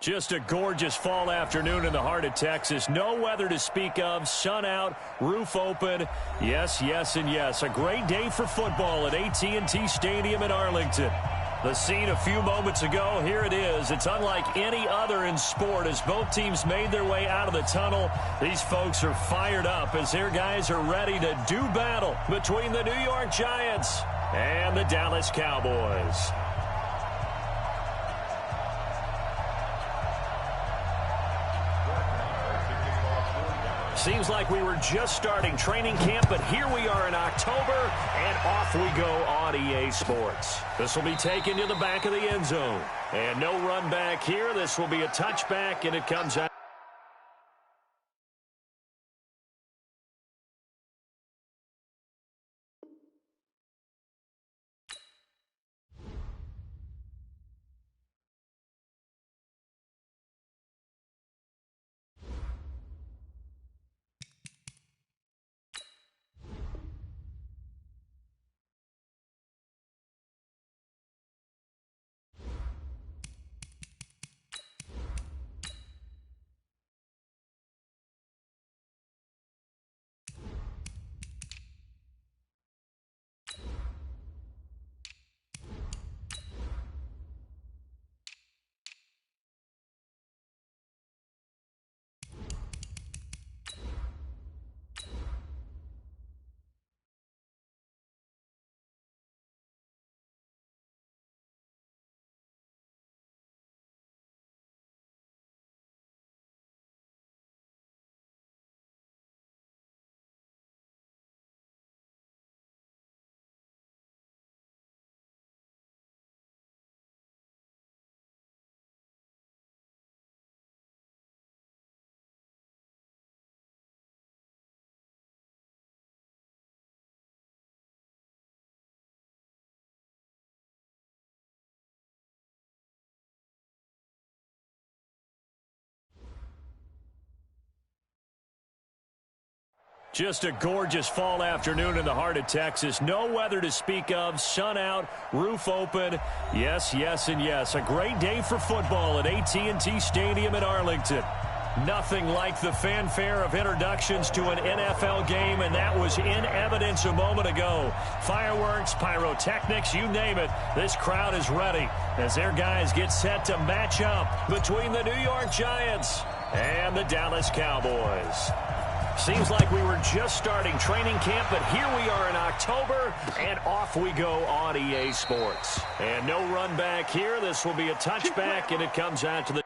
Just a gorgeous fall afternoon in the heart of Texas. No weather to speak of. Sun out, roof open. Yes, yes, and yes. A great day for football at AT&T Stadium in Arlington. The scene a few moments ago, here it is. It's unlike any other in sport as both teams made their way out of the tunnel. These folks are fired up as their guys are ready to do battle between the New York Giants and the Dallas Cowboys. Seems like we were just starting training camp, but here we are in October, and off we go on EA Sports. This will be taken to the back of the end zone. And no run back here. This will be a touchback, and it comes out. Just a gorgeous fall afternoon in the heart of Texas. No weather to speak of. Sun out, roof open. Yes, yes, and yes. A great day for football at AT&T Stadium in Arlington. Nothing like the fanfare of introductions to an NFL game, and that was in evidence a moment ago. Fireworks, pyrotechnics, you name it. This crowd is ready as their guys get set to match up between the New York Giants and the Dallas Cowboys. Seems like we were just starting training camp, but here we are in October, and off we go on EA Sports. And no run back here. This will be a touchback, and it comes out to the...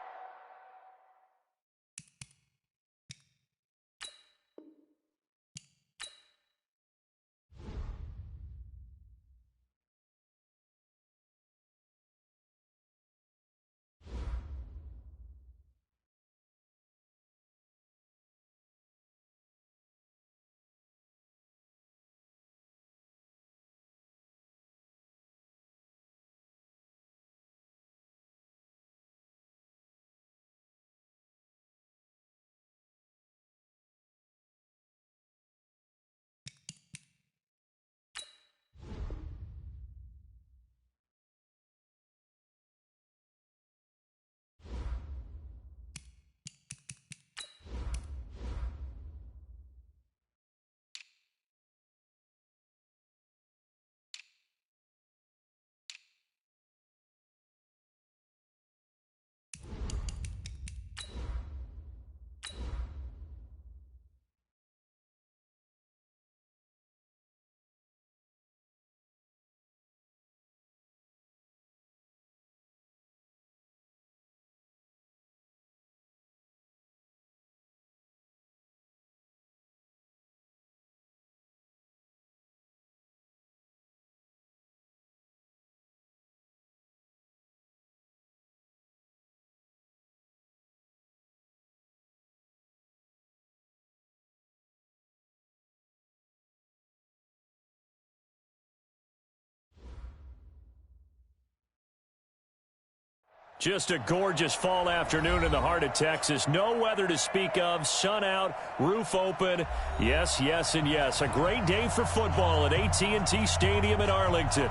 Just a gorgeous fall afternoon in the heart of Texas. No weather to speak of. Sun out, roof open. Yes, yes, and yes. A great day for football at AT&T Stadium in Arlington.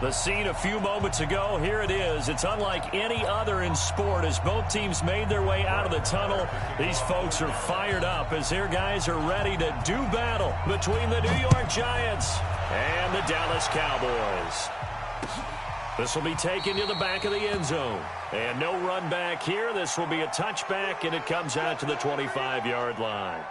The scene a few moments ago, here it is. It's unlike any other in sport as both teams made their way out of the tunnel. These folks are fired up as their guys are ready to do battle between the New York Giants and the Dallas Cowboys. This will be taken to the back of the end zone. And no run back here. This will be a touchback, and it comes out to the 25-yard line.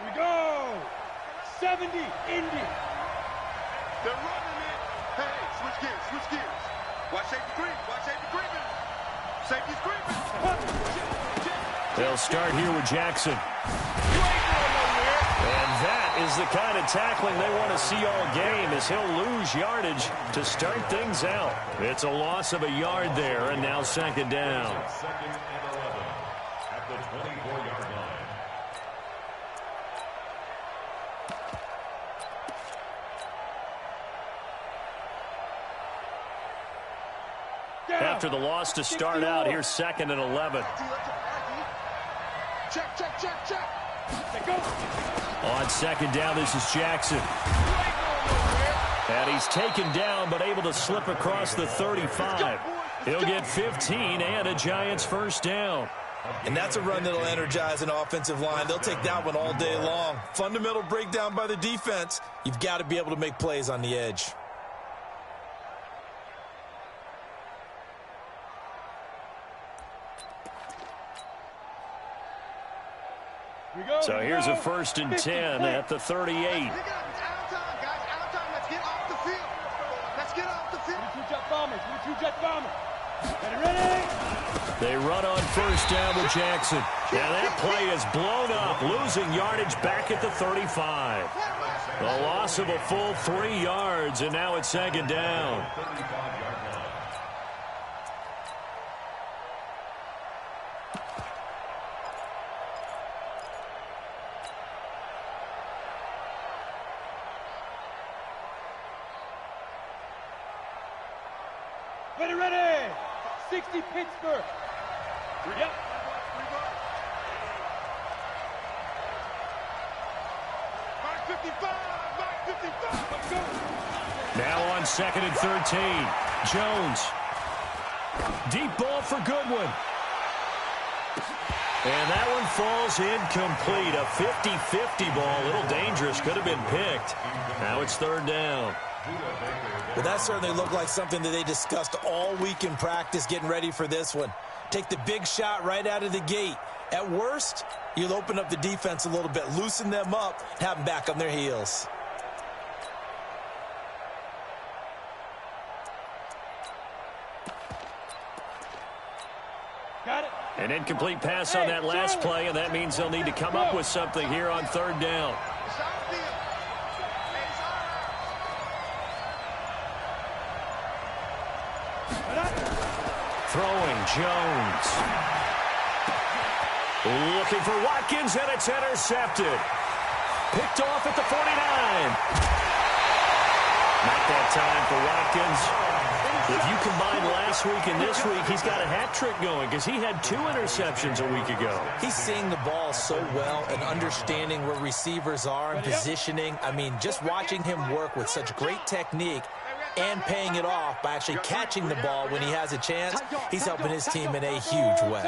We go! 70, Indy. They're running it. Hey, switch gears, switch gears. Watch safety green, watch safety green. Safety's green. They'll start here with Jackson. And that is the kind of tackling they want to see all game as he'll lose yardage to start things out. It's a loss of a yard there, and now second down. Second and 11 at the 24-yard line. After the loss to start out, here's second and 11. Check, check, check, check. On second down, this is Jackson. And he's taken down, but able to slip across the 35. He'll get 15 and a Giants first down. And that's a run that'll energize an offensive line. They'll take that one all day long. Fundamental breakdown by the defense. You've got to be able to make plays on the edge. So here's a first and 10 at the 38. Out of time, guys. Out of time. Let's get off the field. Let's get off the field. Two-jet bombers. Ready? They run on first down with Jackson. And that play is blown up, losing yardage back at the 35. The loss of a full 3 yards, and now it's second down. Ready. 60 Pittsburgh. Yep. Mark 55. Mark 55. Let's go. Now on second and 13. Jones. Deep ball for Goodwin. And that one falls incomplete. A 50-50 ball. A little dangerous. Could have been picked. Now it's third down. Well, that certainly looked like something that they discussed all week in practice getting ready for this one. Take the big shot right out of the gate. At worst, you'll open up the defense a little bit, loosen them up, have them back on their heels. Got it. An incomplete pass on that last play, and that means they'll need to come up with something here on third down. Throwing, Jones. Looking for Watkins, and it's intercepted. Picked off at the 49. Not that time for Watkins. If you combine last week and this week, he's got a hat trick going because he had 2 interceptions a week ago. He's seeing the ball so well and understanding where receivers are and positioning. I mean, just watching him work with such great technique and paying it off by actually catching the ball when he has a chance, he's helping his team in a huge way.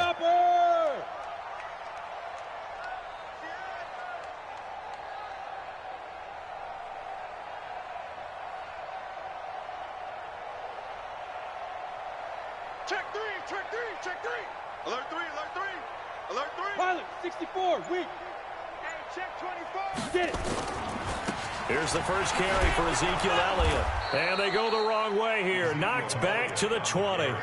Check three, check three, check three. Alert 3, alert 3. Alert 3. Pilot, 64, weak. Hey, check 24. Get it. Here's the first carry for Ezekiel Elliott. And they go the wrong way here. Knocked back to the 20.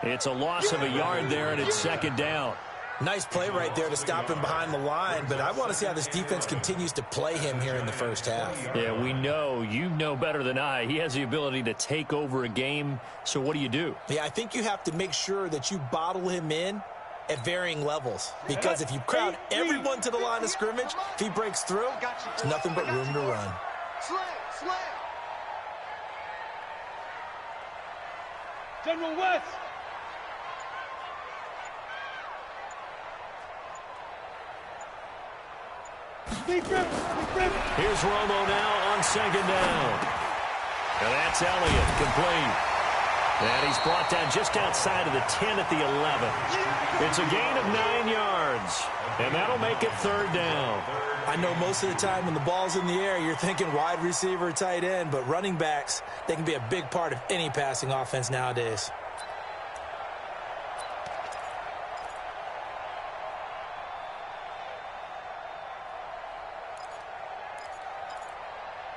It's a loss of a yard there, and it's second down. Nice play right there to stop him behind the line, but I want to see how this defense continues to play him here in the first half. Yeah, we know. You know better than I. He has the ability to take over a game, so what do? Yeah, I think you have to make sure that you bottle him in at varying levels, because if you crowd everyone to the line of scrimmage, if he breaks through, there's nothing but room to run. Slam, slam. General West. Deep grip. Here's Romo now on second down. And that's Elliott, complete. And he's brought down just outside of the 10 at the 11. It's a gain of 9 yards. And that'll make it third down. I know most of the time when the ball's in the air, you're thinking wide receiver, tight end, but running backs, they can be a big part of any passing offense nowadays.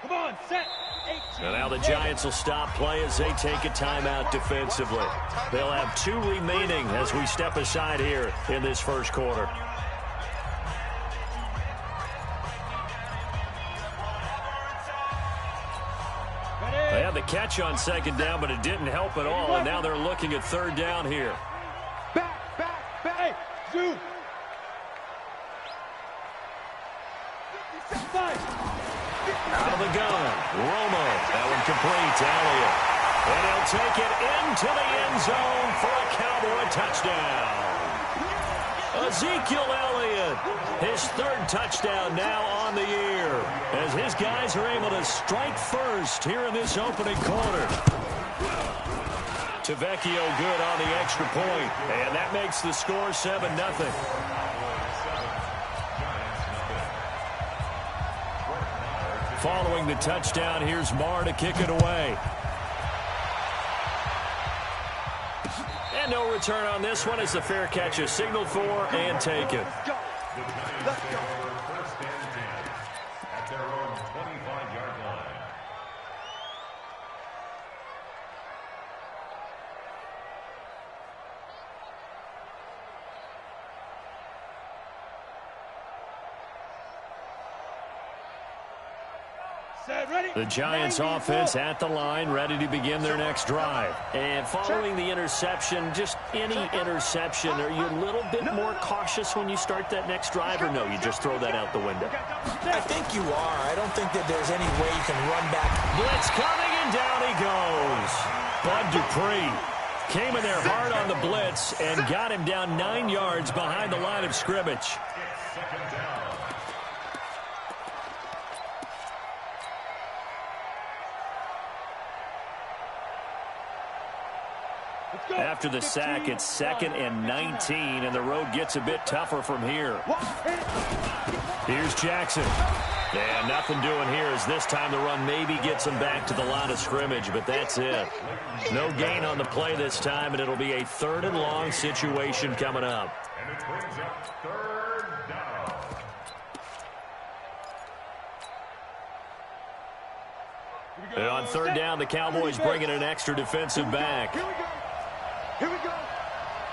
Come on, set. And now the Giants will stop play as they take a timeout defensively. They'll have 2 remaining as we step aside here in this first quarter. They had the catch on second down, but it didn't help at all, and now they're looking at third down here. Back. Hey, Gywu. 55. Out of the gun, Romo. That one complete to Elliott. And he'll take it into the end zone for a Cowboy touchdown. Ezekiel Elliott, his 3rd touchdown now on the year, as his guys are able to strike first here in this opening quarter. Tavecchio good on the extra point, and that makes the score 7-0. Following the touchdown, here's Marr to kick it away. And no return on this one as the fair catch is signaled for and taken. Let's go. First and 10 at their own 25-yard line. Set, ready. The Giants offense at the line, ready to begin their next drive. And following the interception, just any interception, are you a little bit more cautious when you start that next drive, or no, you just throw that out the window? I think you are. I don't think that there's any way you can run back. Blitz coming, and down he goes. Bud Dupree came in there hard on the blitz and got him down 9 yards behind the line of scrimmage. Second down. After the sack, it's 2nd and 19, and the road gets a bit tougher from here. Here's Jackson. And nothing doing here as this time the run maybe gets him back to the line of scrimmage, but that's it. No gain on the play this time, and it'll be a 3rd and long situation coming up. And it brings up third down. And on 3rd down, the Cowboys bringing an extra defensive back. Here we go.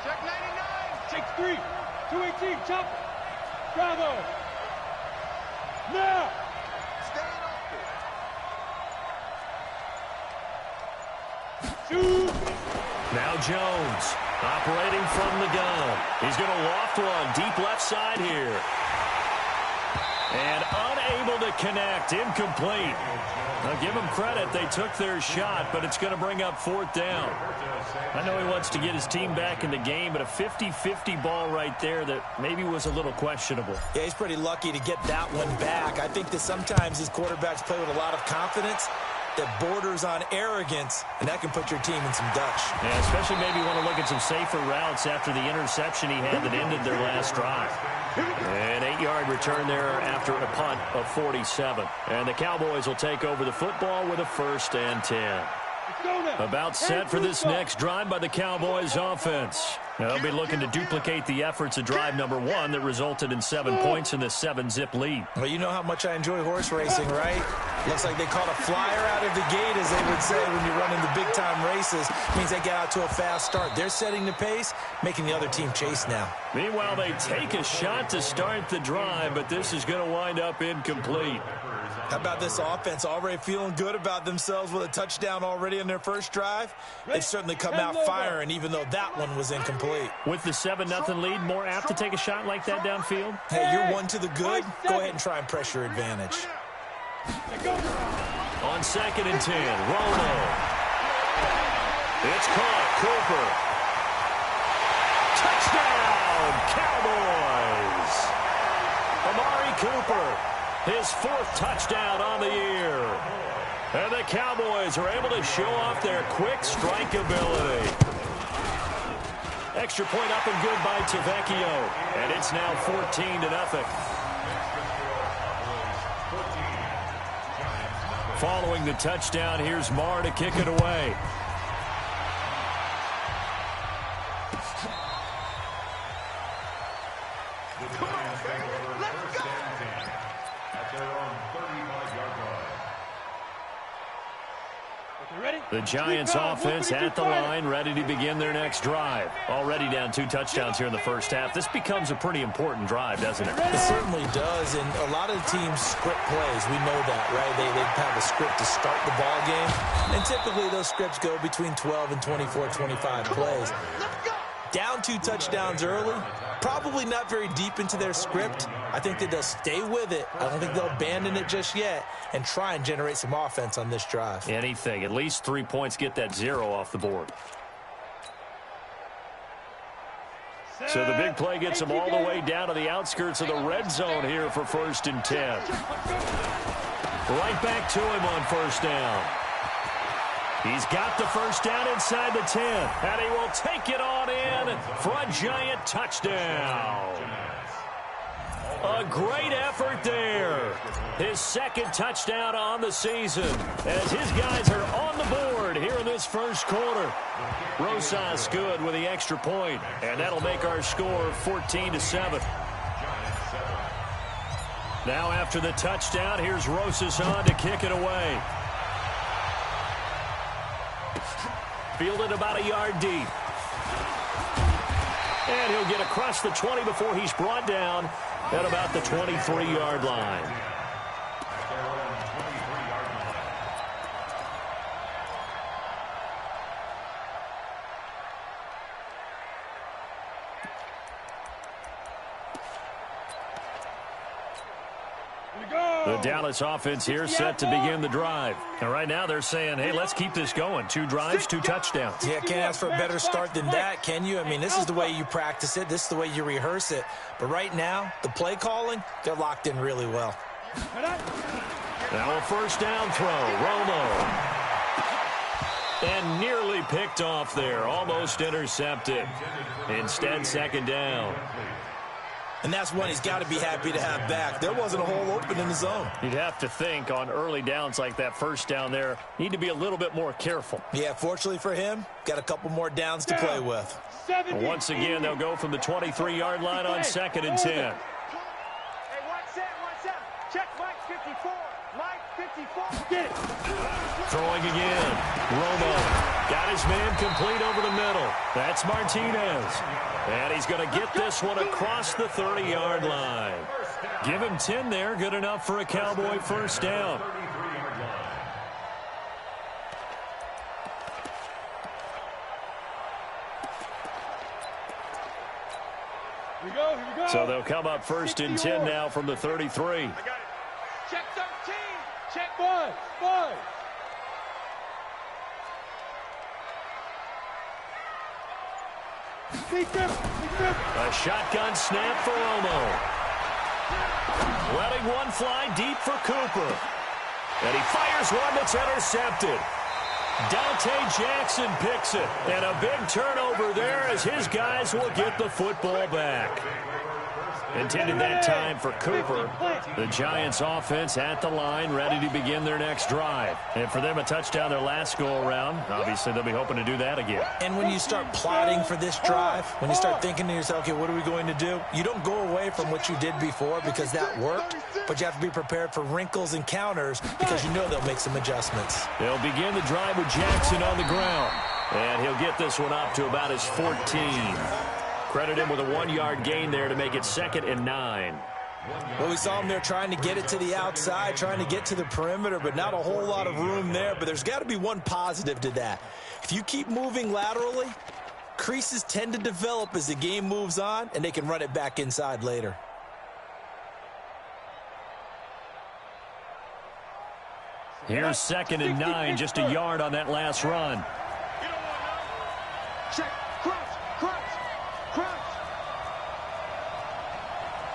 Check 99. Check 3. 218. Chop. Bravo. Now. Staying open. Shoot. Now Jones operating from the gun. He's going to loft one deep left side here. And unable to connect. Incomplete. Now give them credit. They took their shot, but it's going to bring up 4th down. I know he wants to get his team back in the game, but a 50-50 ball right there that maybe was a little questionable. Yeah, he's pretty lucky to get that one back. I think that sometimes these quarterbacks play with a lot of confidence that borders on arrogance, and that can put your team in some dutch. Yeah, especially maybe want to look at some safer routes after the interception he had that ended their last drive. An 8-yard return there after a punt of 47. And the Cowboys will take over the football with a 1st and 10. About set for this next drive by the Cowboys offense. They'll be looking to duplicate the efforts of drive number 1 that resulted in 7 points in the 7-zip lead. Well, you know how much I enjoy horse racing, right? Looks like they caught a flyer out of the gate, as they would say when you're running the big-time races. Means they get out to a fast start. They're setting the pace, making the other team chase now. Meanwhile, they take a shot to start the drive, but this is going to wind up incomplete. How about this offense already feeling good about themselves with a touchdown already in their first drive? They've certainly come out firing, even though that one was incomplete. With the 7-0 lead, more apt to take a shot like that downfield? Hey, you're one to the good. Go ahead and try and press your advantage. On 2nd and 10, Romo. It's caught. Cooper. Touchdown, Cowboys. Amari Cooper, his 4th touchdown on the year. And the Cowboys are able to show off their quick strike ability. Extra point up and good by Tavecchio. And it's now 14-0. Following the touchdown, here's Marr to kick it away. The Giants offense at the line, ready to begin their next drive. Already down 2 touchdowns here in the first half. This becomes a pretty important drive, doesn't it? It certainly does, and a lot of the teams script plays. We know that, right? They have a script to start the ball game, and typically those scripts go between 12 and 24, 25 plays. Down 2 touchdowns early, probably not very deep into their script. I think that they'll stay with it. I don't think they'll abandon it just yet and try and generate some offense on this drive. Anything. At least 3 points, get that 0 off the board. So the big play gets them all the way down to the outskirts of the red zone here for 1st and 10. Right back to him on 1st down. He's got the 1st down inside the 10, and he will take it on in for a Giant touchdown. A great effort there. His 2nd touchdown on the season as his guys are on the board here in this first quarter. Rosas good with the extra point, and that'll make our score 14-7. Now after the touchdown, here's Rosas on to kick it away. Fielded about a yard deep. And he'll get across the 20 before he's brought down at about the 23-yard line. The Dallas offense here set to begin the drive. And right now they're saying, hey, let's keep this going. 2 drives, 2 touchdowns. Yeah, can't ask for a better start than that, can you? I mean, this is the way you practice it. This is the way you rehearse it. But right now, the play calling, they're locked in really well. Now a 1st down throw. Romo. And nearly picked off there. Almost intercepted. Instead, 2nd down. And that's one he's got to be happy to have back. There wasn't a hole open in the zone. You'd have to think on early downs like that 1st down there, need to be a little bit more careful. Yeah, fortunately for him, got a couple more downs to play with. Once again, they'll go from the 23-yard line on 2nd and 10. Hey, 1 set. Check Mike 54. Mike 54. Get it. Throwing again. Romo got his man complete over the middle. That's Martinez. And he's going to get this one across the 30-yard line. Give him 10 there. Good enough for a Cowboy 1st down. Here we go. So they'll come up 1st and 10 now from the 33. I got it. Check 13. Check 5. A shotgun snap for Romo. Letting one fly deep for Cooper. And he fires one that's intercepted. Dante Jackson picks it. And a big turnover there as his guys will get the football back. Intended that time for Cooper. The Giants offense at the line, ready to begin their next drive. And for them, a touchdown their last go-around. Obviously, they'll be hoping to do that again. And when you start plotting for this drive, when you start thinking to yourself, okay, what are we going to do? You don't go away from what you did before because that worked, but you have to be prepared for wrinkles and counters because you know they'll make some adjustments. They'll begin the drive with Jackson on the ground. And he'll get this one up to about his 14. Credit him with a 1-yard gain there to make it 2nd and 9. Well, we saw him there trying to get it to the outside, trying to get to the perimeter, but not a whole lot of room there. But there's got to be one positive to that. If you keep moving laterally, creases tend to develop as the game moves on, and they can run it back inside later. Here's 2nd and 9, just a yard on that last run. Check. Crunch. Crunch. Crunch.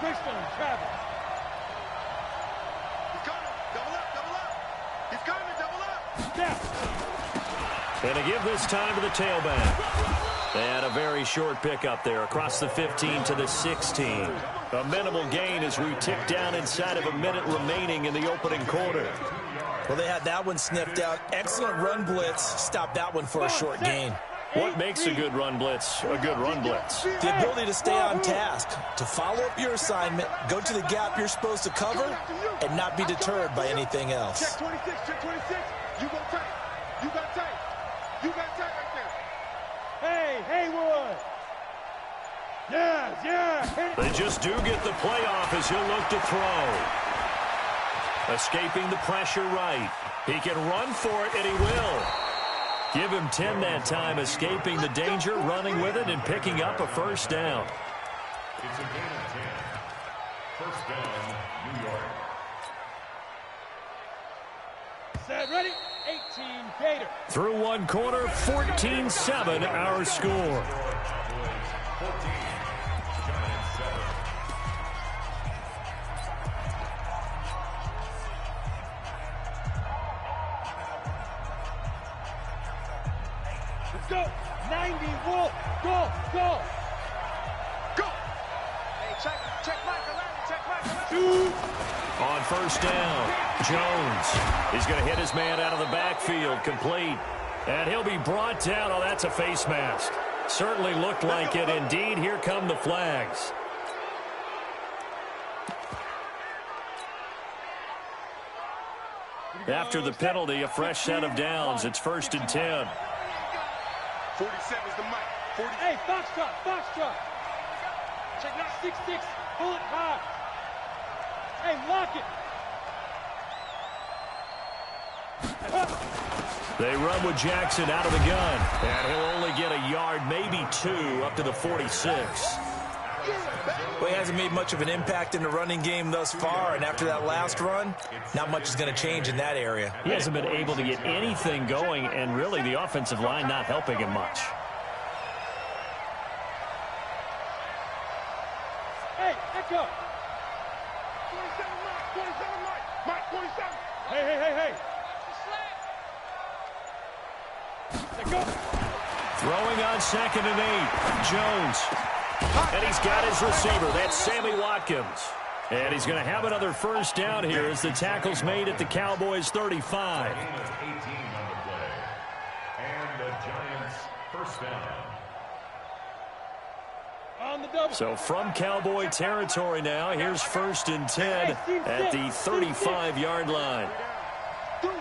Next one, Travis. He's coming. Double up. Double up. He's coming. Double up. Step. And to give this time to the tailback. They had a very short pickup there across the 15 to the 16. A minimal gain as we tick down inside of a minute remaining in the opening quarter. Well, they had that one sniffed out. Excellent run blitz. Stopped that one for a short gain. What makes a good run blitz a good run blitz? The ability to stay on task, to follow up your assignment, go to the gap you're supposed to cover, and not be deterred by anything else. Check 26. Check 26. You go tight. You got tight. You got tight right there. Hey, Haywood. Yeah. They just do get the playoff as he'll look to throw. Escaping the pressure right. He can run for it, and he will. Give him 10 that time, escaping the danger, running with it, and picking up a first down. It's a gain of 10. First down, New York. Set, ready? 18, Gator. Through one quarter, 14-7 our score. Cowboys 14, Giants 7. Let's go. 90, Wolf. Go. Go. Hey, check Michael. Check Michael. On first down, Jones is going to hit his man out of the backfield, complete. And he'll be brought down. Oh, that's a face mask. Certainly looked like it. Indeed, here come the flags. After the penalty, a fresh set of downs. It's 1st and 10. 47 is the mic. 40. Hey, Foxtrot. Check out 6-6. Pull it high. Hey, lock it. They run with Jackson out of the gun. And he'll only get a yard, maybe 2, up to the 46. Well, he hasn't made much of an impact in the running game thus far, and after that last run, not much is going to change in that area. He hasn't been able to get anything going, and really the offensive line not helping him much. Hey, Echo. 27 Mike. 27. Hey. Let go. Throwing on 2nd and 8. Jones. And he's got his receiver. That's Sammy Watkins. And he's going to have another first down here as the tackle's made at the Cowboys 35. Gain of 18 on the play. And the Giants first down. On the double. So from Cowboy territory now, here's 1st and 10 at the 35-yard line. Deuce.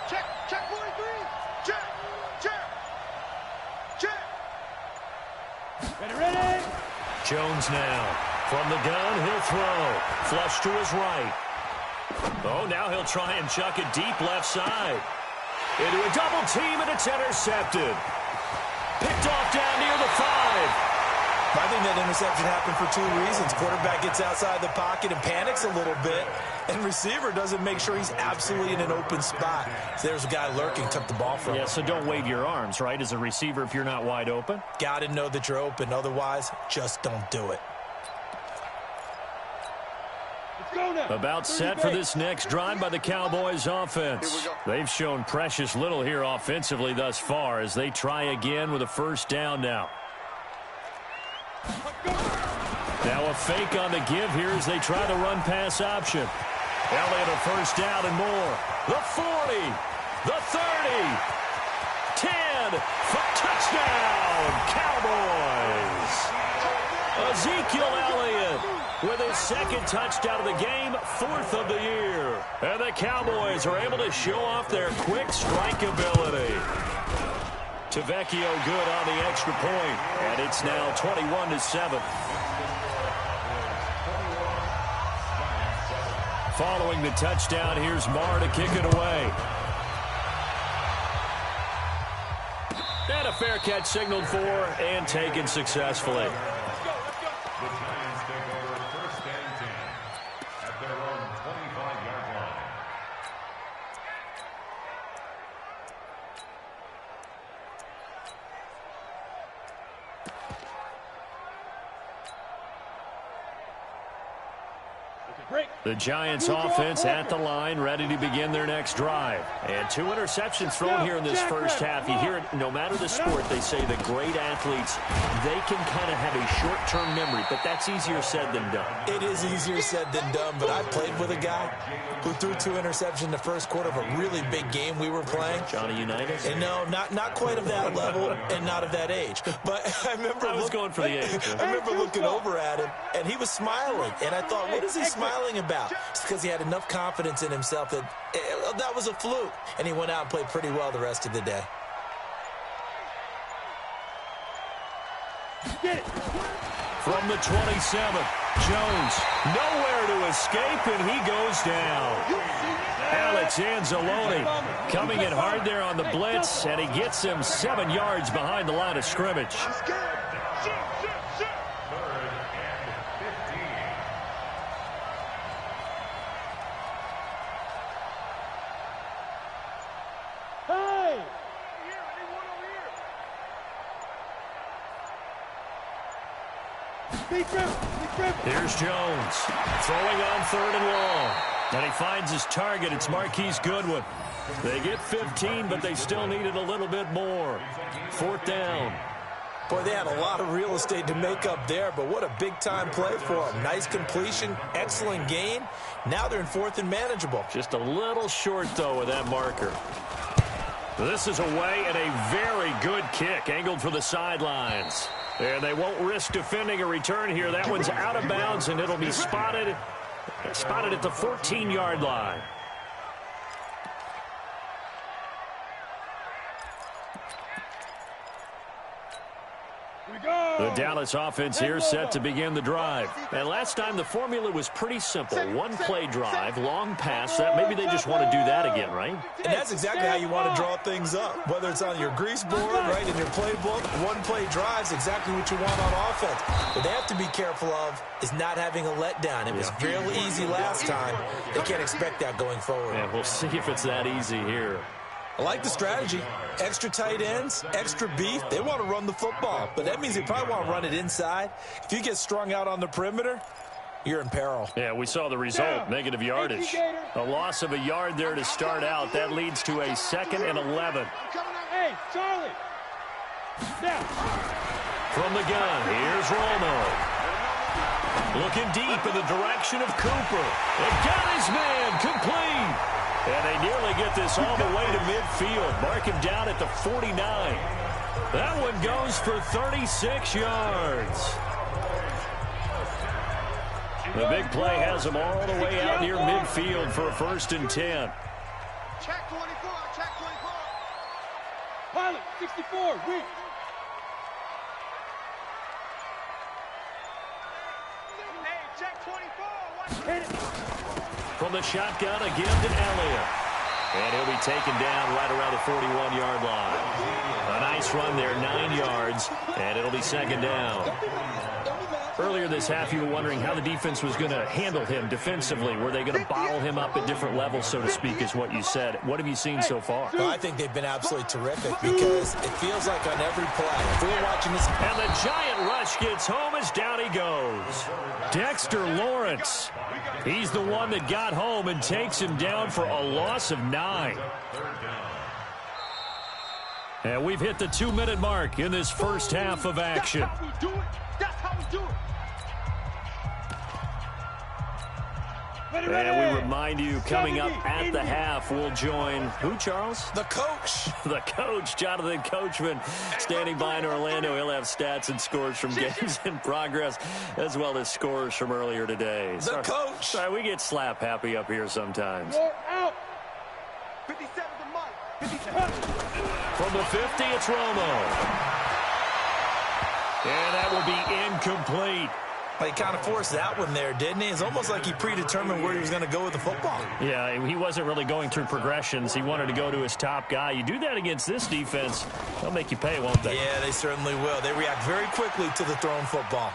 Check 43. Check. Ready. Jones now. From the gun, he'll throw. Flush to his right. Oh, now he'll try and chuck it deep left side. Into a double team, and it's intercepted. Picked off down near the 5. I think that interception happened for 2 reasons. Quarterback gets outside the pocket and panics a little bit, and receiver doesn't make sure he's absolutely in an open spot. So there's a guy lurking, took the ball from him. Yeah, so don't wave your arms, right, as a receiver if you're not wide open. Got to know that you're open. Otherwise, just don't do it. Let's go now. About set for this next drive by the Cowboys offense. Here we go. They've shown precious little here offensively thus far as they try again with a first down now. Now a fake on the give here as they try the run-pass option. Elliott a first down and more. The 40, the 30, 10, for touchdown, Cowboys. Ezekiel Elliott with his 2nd touchdown of the game, 4th of the year. And the Cowboys are able to show off their quick strike ability. Tavecchio good on the extra point, and it's now 21-7. Following the touchdown, here's Marr to kick it away. And a fair catch signaled for and taken successfully. The Giants take over 1st and 10 at their own 25-yard line. The Giants offense at the line, ready to begin their next drive. And 2 interceptions thrown here in this first half. You hear it, no matter the sport, they say that great athletes, they can kind of have a short-term memory, but that's easier said than done. It is easier said than done, but I played with a guy who threw 2 interceptions in the first quarter of a really big game we were playing. Johnny Unitas? And no, not quite of that level and not of that age. But I remember I was going for the age. I remember looking over at him, and he was smiling. And I thought, what is he smiling about? It's because he had enough confidence in himself that that was a fluke. And he went out and played pretty well the rest of the day. From the 27, Jones nowhere to escape, and he goes down. Alex Anzalone coming in hard there on the blitz, and he gets him 7 yards behind the line of scrimmage. Here's Jones throwing on 3rd and long. And he finds his target. It's Marquise Goodwin. They get 15, but they still needed a little bit more. 4th down. Boy, they had a lot of real estate to make up there, but what a big-time play for them. Nice completion, excellent gain. Now they're in 4th and manageable. Just a little short, though, with that marker. This is away and a very good kick, angled for the sidelines. And they won't risk defending a return here. That one's out of bounds, and it'll be spotted at the 14-yard line. The Dallas offense here set to begin the drive. And last time the formula was pretty simple. 1-play drive, long pass. That maybe they just want to do that again, right? And that's exactly how you want to draw things up. Whether it's on your grease board, right, in your playbook, 1-play drive is exactly what you want on offense. What they have to be careful of is not having a letdown. It was real easy last time. They can't expect that going forward. Yeah, we'll see if it's that easy here. I like the strategy. Extra tight ends, extra beef. They want to run the football, but that means they probably want to run it inside. If you get strung out on the perimeter, you're in peril. Yeah, we saw the result, negative yardage. A loss of a yard there to start out. That leads to a 2nd and 11. Hey, Charlie. Now. From the gun, here's Romo. Looking deep in the direction of Cooper. And got his man complete. And they nearly get this all the way to midfield. Mark him down at the 49. That one goes for 36 yards. The big play has him all the way out near midfield for a 1st and 10. Check 24, check 24. Pilot, 64, weak. Hey, check 24. Hit it. From the shotgun, again to Elliott. And he'll be taken down right around the 41-yard line. A nice run there, 9 yards, and it'll be 2nd down. Earlier this half, you were wondering how the defense was going to handle him defensively. Were they going to bottle him up at different levels, so to speak, is what you said. What have you seen so far? Well, I think they've been absolutely terrific because it feels like on every play. If we're watching this. And the giant rush gets home as down he goes. Dexter Lawrence. He's the one that got home and takes him down for a loss of 9. And we've hit the 2-minute mark in this first half of action. That's how we do it. That's how we do it. And we remind you, coming up at the half, we'll join who, Charles? The coach. The coach, Jonathan Coachman, standing by in Orlando. He'll have stats and scores from games in progress, as well as scores from earlier today. The coach. Sorry, we get slap happy up here sometimes. More out. 57 to Mike. 57. From the 50, it's Romo. And that will be incomplete. He kind of forced that one there, didn't he? It's almost like he predetermined where he was going to go with the football. Yeah, he wasn't really going through progressions. He wanted to go to his top guy. You do that against this defense, they'll make you pay, won't they? Yeah, they certainly will. They react very quickly to the thrown football.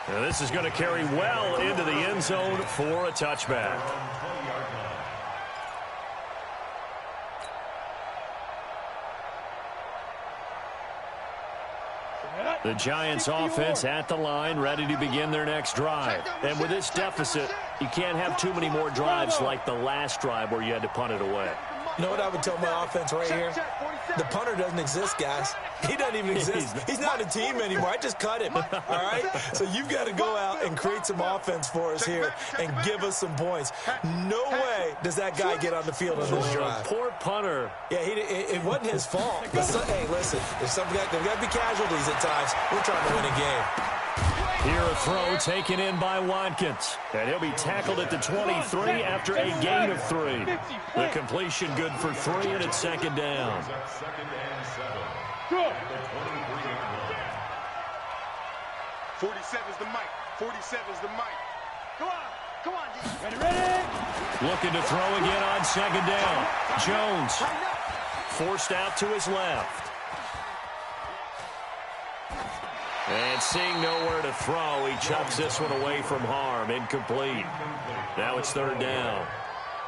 Now this is going to carry well into the end zone for a touchback. The Giants offense at the line, ready to begin their next drive. And with this deficit, you can't have too many more drives like the last drive where you had to punt it away. You know what I would tell my offense right here? The punter doesn't exist, guys. He doesn't even exist. He's not a team anymore. I just cut him, all right? So you've got to go out and create some offense for us here and give us some points. No way does that guy get on the field on this drive. Poor punter. Yeah, it wasn't his fault. But hey, listen, there's got to be casualties at times. We're trying to win a game. Here a throw taken in by Watkins. And he'll be tackled at the 23 after a gain of 3. The completion good for 3, and it's second down. Good. 47's the mic. 47's the mic. Come on. Ready. Looking to throw again on second down. Jones forced out to his left. And seeing nowhere to throw, he chucks this one away from harm. Incomplete. Now it's third down.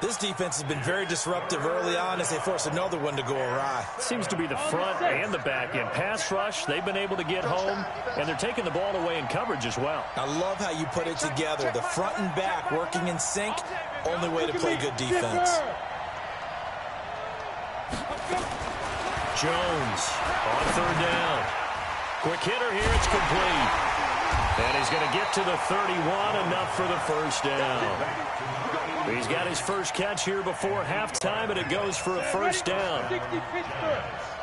This defense has been very disruptive early on as they force another one to go awry. Seems to be the front and the back end. Pass rush, they've been able to get home, and they're taking the ball away in coverage as well. I love how you put it together. The front and back working in sync. Only way to play good defense. Jones on third down. Quick hitter here, it's complete. And he's going to get to the 31, enough for the first down. He's got his first catch here before halftime, and it goes for a first down.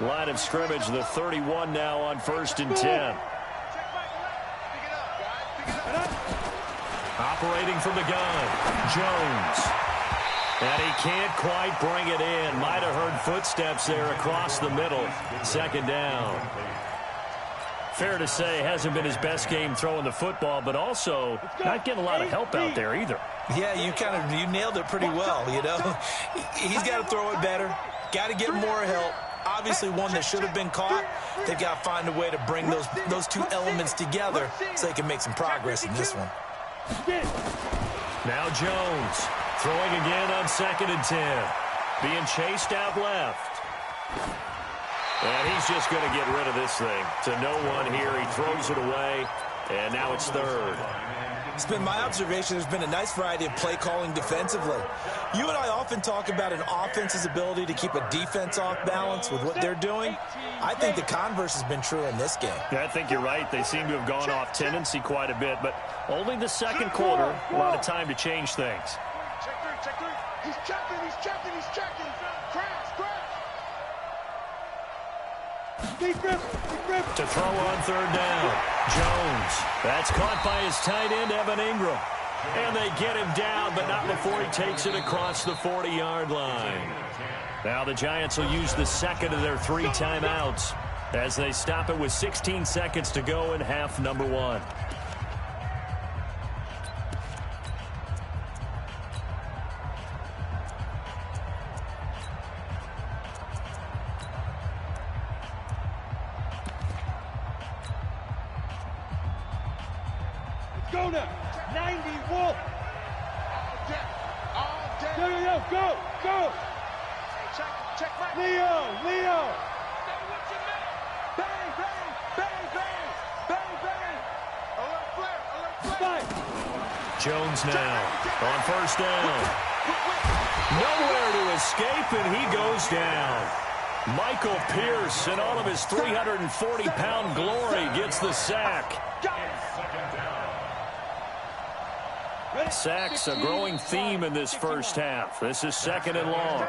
Line of scrimmage, the 31 now on 1st and 10. Operating from the gun, Jones. And he can't quite bring it in. Might have heard footsteps there across the middle. Second down. Fair to say, hasn't been his best game throwing the football, but also not getting a lot of help out there either. Yeah, you nailed it pretty well, you know. He's got to throw it better. Got to get more help. Obviously one that should have been caught. They've got to find a way to bring those two elements together so they can make some progress in this one. Now Jones throwing again on 2nd and 10. Being chased out left. And he's just going to get rid of this thing to no one here. He throws it away, and now it's third. It's been my observation there's been a nice variety of play calling defensively. You and I often talk about an offense's ability to keep a defense off balance with what they're doing. I think the converse has been true in this game. Yeah, I think you're right. They seem to have gone off tendency quite a bit, but only the second quarter, a lot of time to change things. Check three. He's checking. Crash. To throw on third down, Jones. That's caught by his tight end, Evan Ingram. And they get him down, but not before he takes it across the 40-yard line. Now the Giants will use the second of their 3 timeouts as they stop it with 16 seconds to go in half number 1. Go now. 90 Wolf. All day. Go. Check right. Leo. Bang. Alert flare. Jones now on first down. Nowhere to escape, and he goes down. Michael Pierce, in all of his 340-pound glory, gets the sack. Sacks, a growing theme in this first half. This is 2nd and long.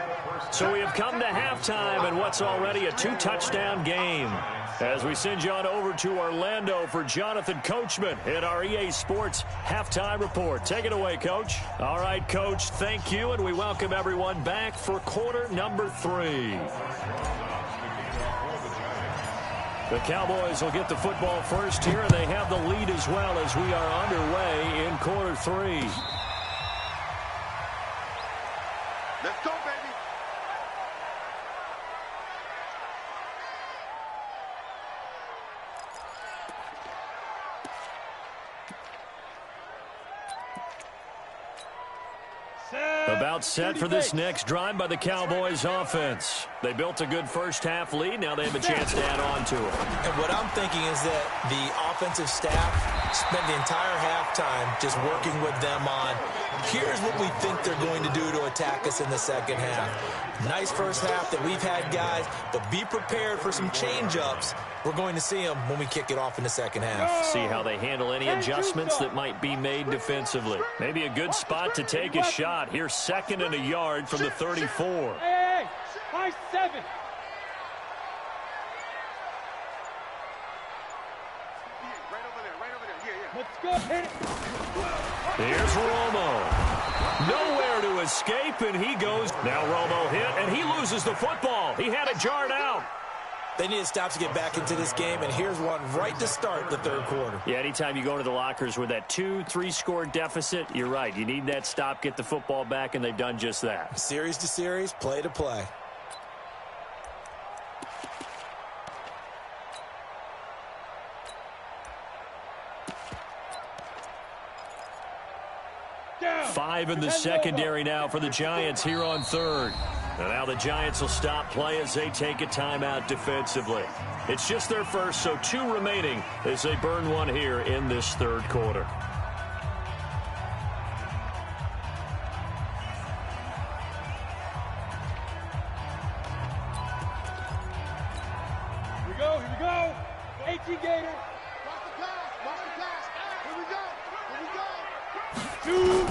So we have come to halftime in what's already a 2-touchdown game. As we send you on over to Orlando for Jonathan Coachman in our EA Sports Halftime Report. Take it away, Coach. All right, Coach, thank you, and we welcome everyone back for quarter number 3. The Cowboys will get the football first here, and they have the lead as well as we are underway in quarter 3. Let's go, baby. The About set for this next drive by the Cowboys offense. They built a good first-half lead. Now they have a chance to add on to it. And what I'm thinking is that the offensive staff spent the entire halftime just working with them on, here's what we think they're going to do to attack us in the second half. Nice first half that we've had, guys, but be prepared for some change-ups. We're going to see them when we kick it off in the second half. See how they handle any adjustments that might be made defensively. Maybe a good spot to take a shot. Here's 2nd and a yard from the 34. Hey, high 7. Let's go. Hit it. Here's Romo. Nowhere to escape, and he goes. Now Romo hit, and he loses the football. He had it jarred out. They need to stop to get back into this game, and here's one right to start the third quarter. Yeah, anytime you go into the lockers with that 2-3 score deficit, you're right. You need that stop, get the football back, and they've done just that. Series to series, play to play. Five in the secondary now for the Giants here on third. And now the Giants will stop play as they take a timeout defensively. It's just their first, so 2 remaining as they burn one here in this third quarter. Here we go. 18 Gator. Watch the pass. Here we go. 2.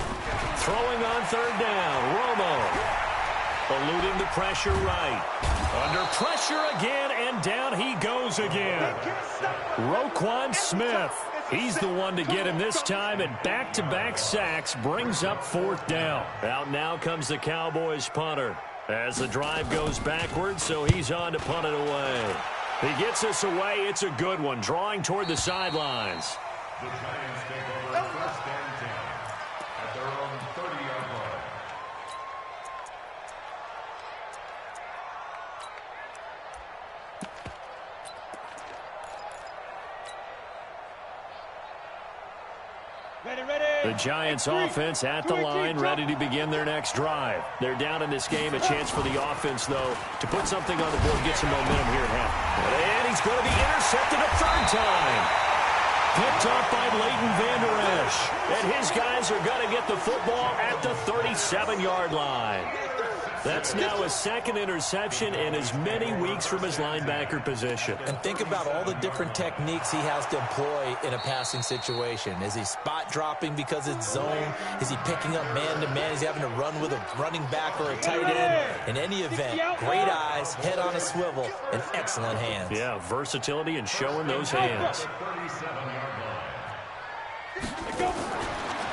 Throwing on third down, Romo. Eluding the pressure right. Under pressure again, and down he goes again. Roquan Smith. He's the one to get him this time, and back-to-back sacks brings up 4th down. Out now comes the Cowboys punter as the drive goes backwards, so he's on to punt it away. He gets us away. It's a good one, drawing toward the sidelines. The Giants take over 1st and 10 at their own 30-yard line. The Giants offense at the line, ready to begin their next drive. They're down in this game. A chance for the offense, though, to put something on the board, get some momentum here at half. And he's going to be intercepted a 3rd time. Picked up by Leighton Vander Esch. And his guys are going to get the football at the 37-yard line. That's now his 2nd interception in as many weeks from his linebacker position. And think about all the different techniques he has to employ in a passing situation. Is he spot dropping because it's zone? Is he picking up man-to-man? Is he having to run with a running back or a tight end? In any event, great eyes, head on a swivel, and excellent hands. Yeah, versatility and showing those hands.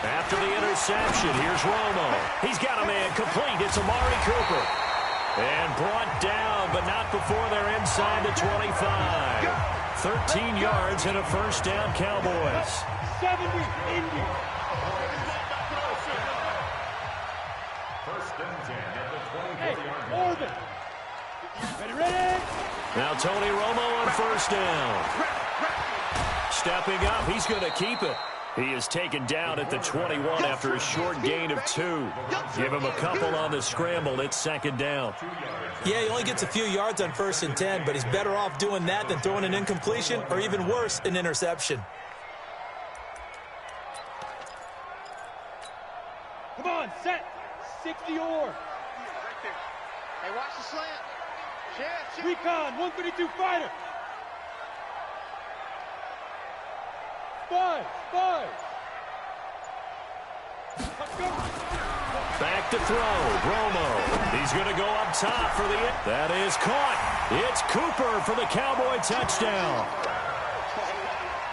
After the interception, here's Romo. He's got a man complete. It's Amari Cooper. And brought down, but not before they're inside the 25. 13 yards and a 1st down, Cowboys. 70, Indy. 1st and 10 at the 24-yard line. Orbit. Ready. Now Tony Romo on 1st down. Stepping up, he's going to keep it. He is taken down at the 21 after a short gain of 2. Give him a couple on the scramble. It's 2nd down. Yeah, he only gets a few yards on 1st and 10, but he's better off doing that than throwing an incompletion or even worse, an interception. Come on, set. 60 or. Hey, watch the slant. Recon, 132 fighter. 5. Back to throw. Romo. He's going to go up top for the... That is caught. It's Cooper for the Cowboy touchdown.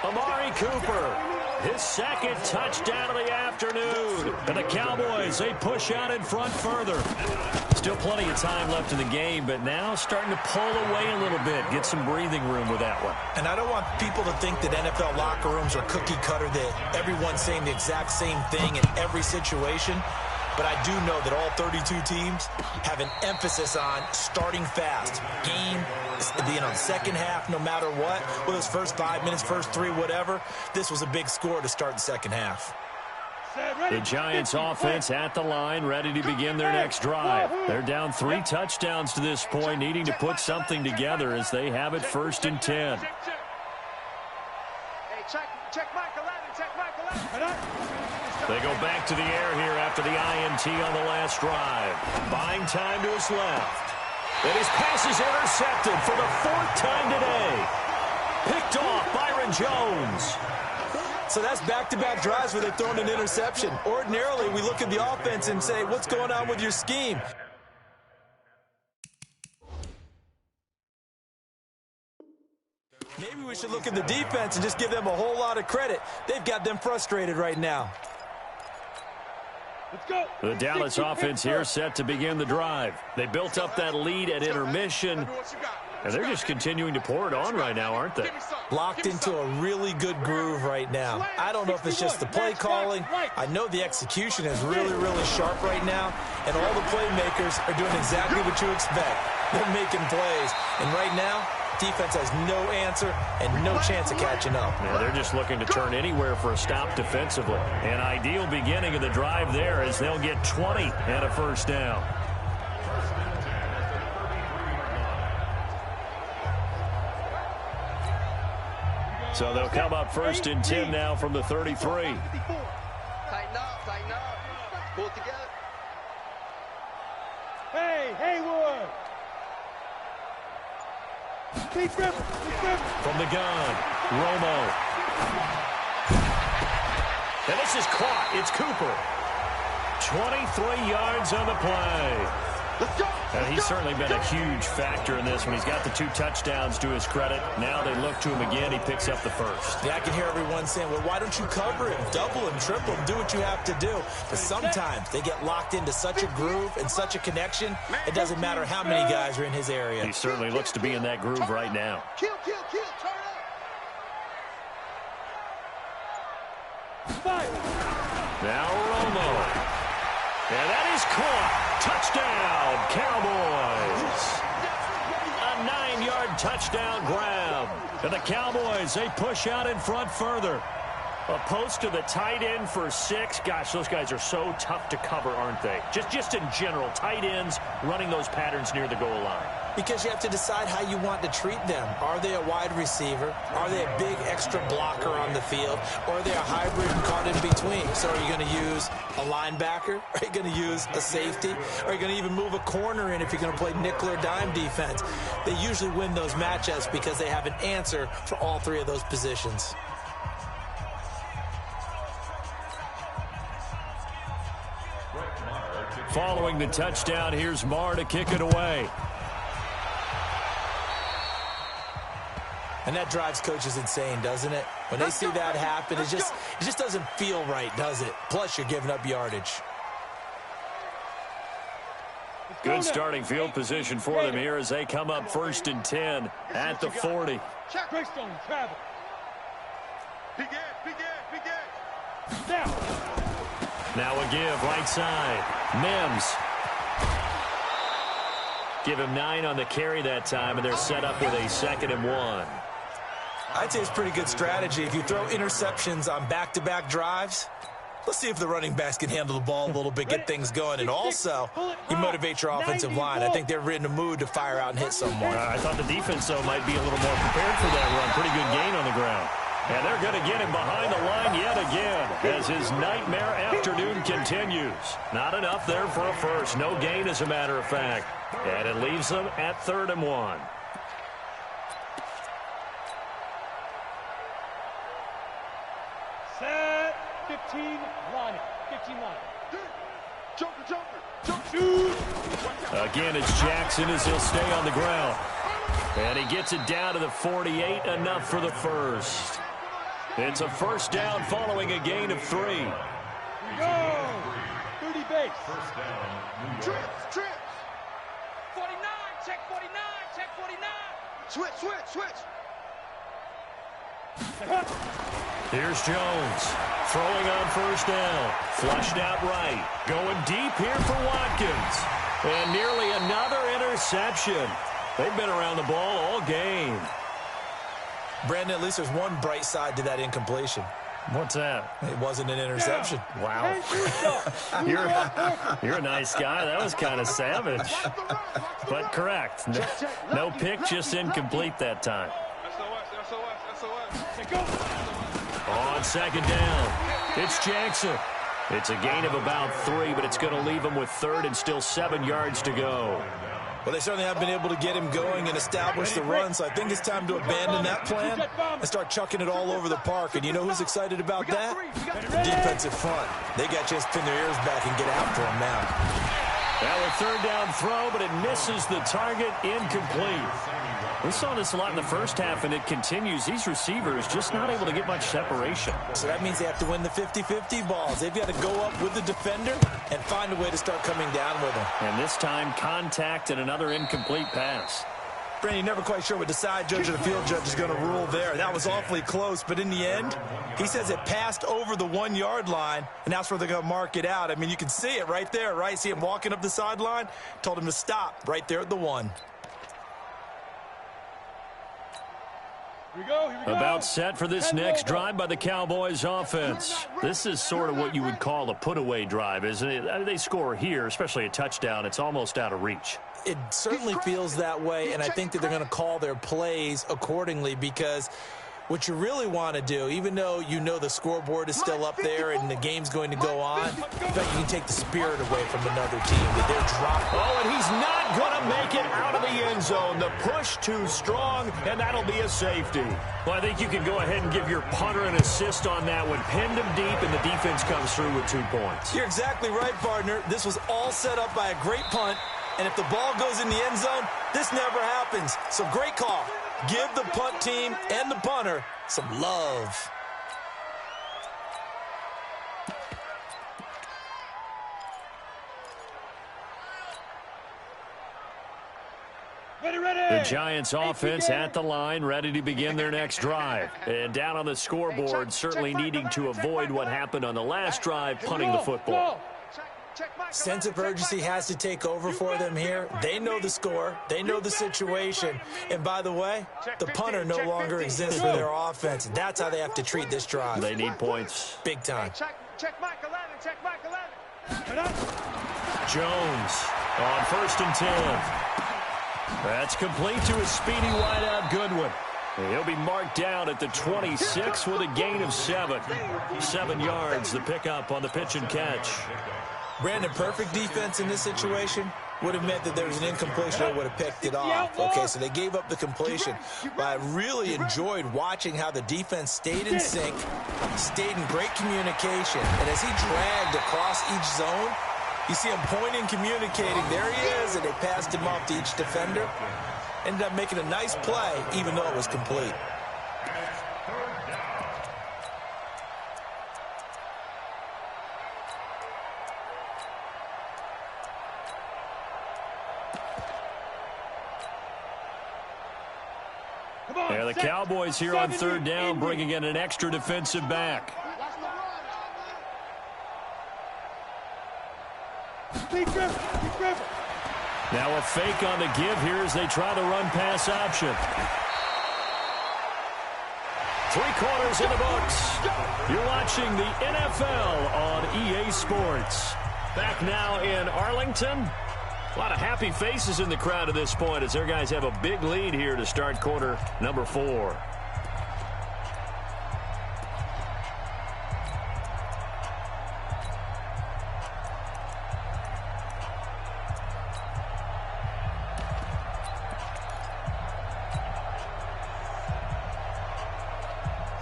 Amari Cooper. His 2nd touchdown of the afternoon. And the Cowboys, they push out in front further. Still plenty of time left in the game, but now starting to pull away a little bit. Get some breathing room with that one. And I don't want people to think that NFL locker rooms are cookie cutter, that everyone's saying the exact same thing in every situation. But I do know that all 32 teams have an emphasis on starting fast. Game, second half, no matter what. Whether it's first 5 minutes, first 3, whatever. This was a big score to start the second half. The Giants offense at the line, ready to begin their next drive. They're down 3 touchdowns to this point, needing to put something together as they have it 1st and 10. They go back to the air here after the INT on the last drive. Buying time to his left. And his pass is intercepted for the 4th time today. Picked off Byron Jones. So that's back-to-back drives where they're throwing an interception. Ordinarily, we look at the offense and say, what's going on with your scheme? Maybe we should look at the defense and just give them a whole lot of credit. They've got them frustrated right now. Let's go. The Dallas offense here set to begin the drive. They built up that lead at intermission, and they're just continuing to pour it on right now, aren't they? Locked into a really good groove right now. I don't know if it's just the play calling. I know the execution is really, really sharp right now, and all the playmakers are doing exactly what you expect. They're making plays, and right now, defense has no answer and no chance of catching up. Yeah, they're just looking to turn anywhere for a stop defensively. An ideal beginning of the drive there as they'll get 20 and a 1st down. So they'll come up 1st and 10 now from the 33. Tighten up, tighten up. Pull it together. Hey, Haywood. From the gun, Romo. And this is caught. It's Cooper. 23 yards on the play. Let's go. And he's certainly been a huge factor in this when he's got the 2 touchdowns to his credit. Now they look to him again. He picks up the 1st. Yeah, I can hear everyone saying, well, why don't you cover him, double him, triple him, do what you have to do. But sometimes they get locked into such a groove and such a connection, it doesn't matter how many guys are in his area. He certainly looks to be in that groove right now. Kill, kill, kill. Turn up. Now Romo. And that is caught. Touchdown, Cowboys. A 9-yard touchdown grab. And the Cowboys, they push out in front further. A post to the tight end for 6. Gosh, those guys are so tough to cover, aren't they? Just in general, tight ends running those patterns near the goal line. Because you have to decide how you want to treat them. Are they a wide receiver? Are they a big extra blocker on the field? Or are they a hybrid and caught in between? So are you going to use a linebacker? Are you going to use a safety? Are you going to even move a corner in if you're going to play nickel or dime defense? They usually win those matchups because they have an answer for all 3 of those positions. Following the touchdown, here's Marr to kick it away. And that drives coaches insane, doesn't it? When they see that happen, it just doesn't feel right, does it? Plus, you're giving up yardage. Good starting field position for them here as they come up 1st and 10 at the 40. Greystone, travel. Begin. Now a give, right side. Mims. Give him 9 on the carry that time, and they're set up with a 2nd and 1. I'd say it's pretty good strategy. If you throw interceptions on back-to-back drives, let's see if the running backs can handle the ball a little bit, get things going. And also, you motivate your offensive line. I think they're in a mood to fire out and hit someone. I thought the defense, though, might be a little more prepared for that run. Pretty good gain on the ground. And they're going to get him behind the line yet again as his nightmare afternoon continues. Not enough there for a 1st. No gain, as a matter of fact. And it leaves them at 3rd and 1. Set. 15 line. 15 line. Joker. Again, it's Jackson as he'll stay on the ground. And he gets it down to the 48, enough for the 1st. It's a 1st down following a gain of 3. Go. 30 base. First down, New York. Trips. 49. Check 49. Check 49. Switch. Here's Jones. Throwing on 1st down. Flushed out right. Going deep here for Watkins. And nearly another interception. They've been around the ball all game. Brandon, at least there's one bright side to that incompletion. What's that? It wasn't an interception. Wow. You're a nice guy. That was kind of savage. But correct. No pick, just incomplete that time. On second down, it's Jackson. It's a gain of about 3, but it's going to leave him with third and still 7 yards to go. Well, they certainly have been able to get him going and establish the run, so I think it's time to abandon that plan and start chucking it all over the park. And you know who's excited about that? The defensive front. They got a chance to pin their ears back and get after him now. Now a third down throw, but it misses the target, incomplete. We saw this a lot in the first half, and it continues. These receivers just not able to get much separation. So that means they have to win the 50-50 balls. They've got to go up with the defender and find a way to start coming down with him. And this time, contact and another incomplete pass. Brandon, you're never quite sure what the side judge or the field judge is going to rule there. That was awfully close, but in the end, he says it passed over the 1-yard line, and that's where they're going to mark it out. I mean, you can see it right there, right? See him walking up the sideline? Told him to stop right there at the 1. Here we go. About set for this next drive by the Cowboys offense. This is sort of what you would call a put-away drive, isn't it? They score here, especially a touchdown. It's almost out of reach. It certainly feels that way, and I think that they're going to call their plays accordingly, because what you really want to do, even though you know the scoreboard is still up there and the game's going to go on, in fact, you can take the spirit away from another team that they're dropping. Oh, and he's not going to make it out of the end zone. The push too strong, and that'll be a safety. Well, I think you can go ahead and give your punter an assist on that one. Pinned him deep, and the defense comes through with 2 points. You're exactly right, partner. This was all set up by a great punt, and if the ball goes in the end zone, this never happens. So great call. Give the punt team and the punter some love. The Giants offense at the line, ready to begin their next drive. And down on the scoreboard, certainly needing to avoid what happened on the last drive, punting the football. Sense of urgency has to take over for them here. They know the score. They know the situation. And by the way, the punter no longer exists for their offense. That's how they have to treat this drive. They need points. Big time. Jones on 1st and 10. That's complete to a speedy wideout Goodwin. He'll be marked down at the 26 with a gain of 7. 7 yards, the pickup on the pitch and catch. Brandon, perfect defense in this situation would have meant that there was an incompletion. They would have picked it off. Okay, so they gave up the completion. But I really enjoyed watching how the defense stayed in sync, stayed in great communication. And as he dragged across each zone, you see him pointing, communicating. There he is, and they passed him off to each defender. Ended up making a nice play, even though it was complete. Yeah, the Cowboys here on 3rd down, bringing in an extra defensive back. Now a fake on the give here as they try to run pass option. 3 quarters in the books. You're watching the NFL on EA Sports. Back now in Arlington. A lot of happy faces in the crowd at this point as their guys have a big lead here to start quarter number 4.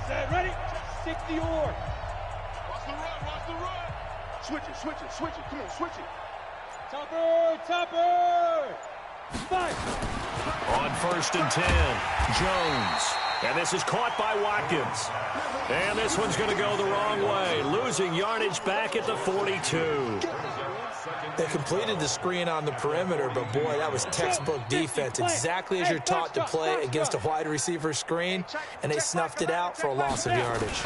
Set, ready? Stick the oar. Watch the run, watch the run. Switch it, switch it, switch it. Come on, switch it. Topper, topper. 5. On 1st and 10, Jones. And this is caught by Watkins. And this one's going to go the wrong way. Losing yardage back at the 42. They completed the screen on the perimeter, but boy, that was textbook defense. Exactly as you're taught to play against a wide receiver screen, and they snuffed it out for a loss of yardage.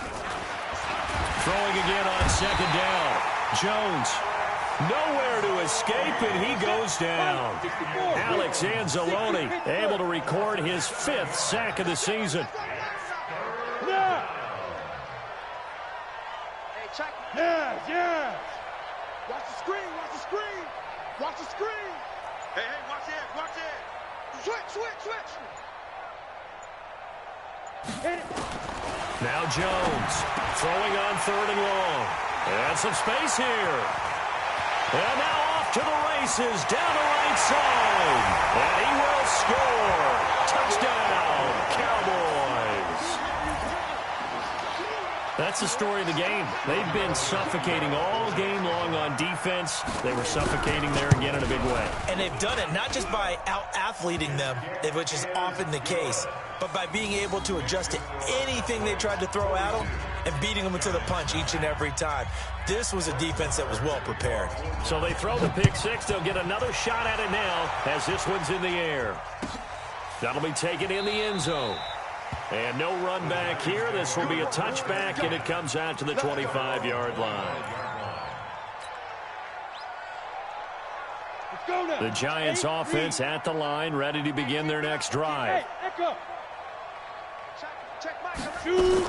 Throwing again on 2nd down. Jones. Nowhere to escape, and he goes down. Alex Anzalone able to record his 5th sack of the season. Yes, yes. Watch the screen, watch the screen. Watch the screen. Hey, watch it, watch it. Switch. Hit it. Now Jones throwing on 3rd and long. And some space here. And now off to the races down the right side. And he will score. Touchdown, Cowboys. That's the story of the game. They've been suffocating all game long on defense. They were suffocating there again in a big way. And they've done it not just by out-athleting them, which is often the case, but by being able to adjust to anything they tried to throw at them and beating them to the punch each and every time. This was a defense that was well prepared. So they throw the pick six. They'll get another shot at it now as this one's in the air. That'll be taken in the end zone. And no run back here. This will be a touchback, and it comes out to the 25-yard line. Let's go now. The Giants offense at the line, ready to begin their next drive. Hey, echo. Shoot.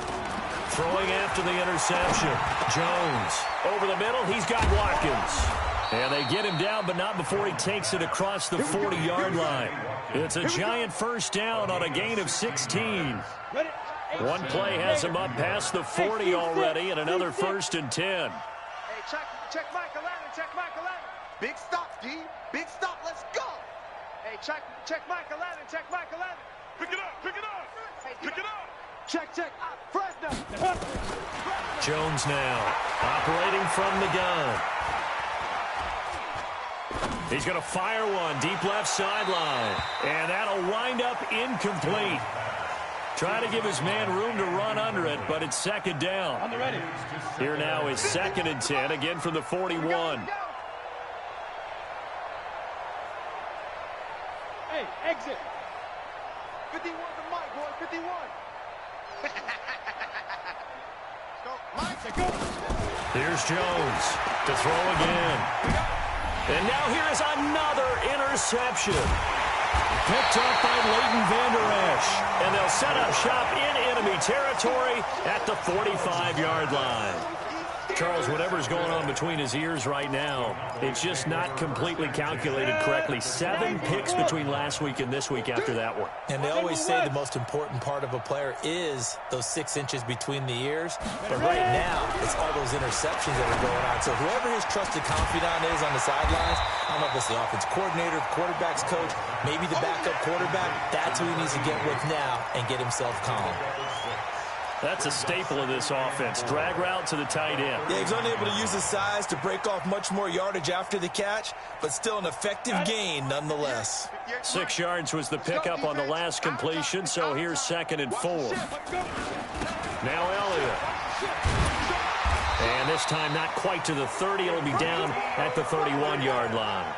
Throwing after the interception. Jones over the middle. He's got Watkins. And they get him down, but not before he takes it across the 40-yard line. It's a Giant first down on a gain of 16. One play has him up past the 40 already, and another 1st and 10. Hey, check Michael Allen. Big stop, D. Big stop. Let's go. Hey, check Michael Allen. Pick it up. Hey, pick it up. Check. Fresno. Jones now operating from the gun. He's going to fire one deep left sideline. And that'll wind up incomplete. Trying to give his man room to run under it, but it's 2nd down. On the ready. Here now is 2nd and 10, again from the 41. Hey, exit. 51 to Mike, boy. 51. Let's go. Here's Jones to throw again. And now here is another interception. Picked up by Leighton Vander Esch. And they'll set up shop in enemy territory at the 45-yard line. Charles, whatever's going on between his ears right now, it's just not completely calculated correctly. 7 picks between last week and this week after that one. And they always say the most important part of a player is those 6 inches between the ears. But right now, it's all those interceptions that are going on. So whoever his trusted confidant is on the sidelines, I don't know if it's the offense coordinator, the quarterback's coach, maybe the backup quarterback, that's who he needs to get with now and get himself calm. That's a staple of this offense. Drag route to the tight end. Yeah, he's unable to use his size to break off much more yardage after the catch, but still an effective gain nonetheless. 6 yards was the pickup on the last completion, so here's 2nd and 4. Now Elliott. And this time not quite to the 30. It'll be down at the 31-yard line.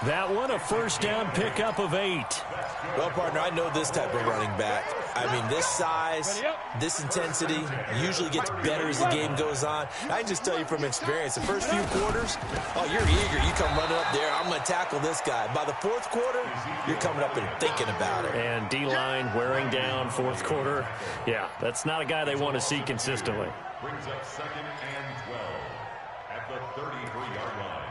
That one, a first down pickup of 8. Well, partner, I know this type of running back. I mean, this size, this intensity usually gets better as the game goes on. I can just tell you from experience, the first few quarters, oh, you're eager. You come running up there, I'm going to tackle this guy. By the 4th quarter, you're coming up and thinking about it. And D-line wearing down 4th quarter. Yeah, that's not a guy they want to see consistently. Brings up 2nd and 12 at the 33-yard line.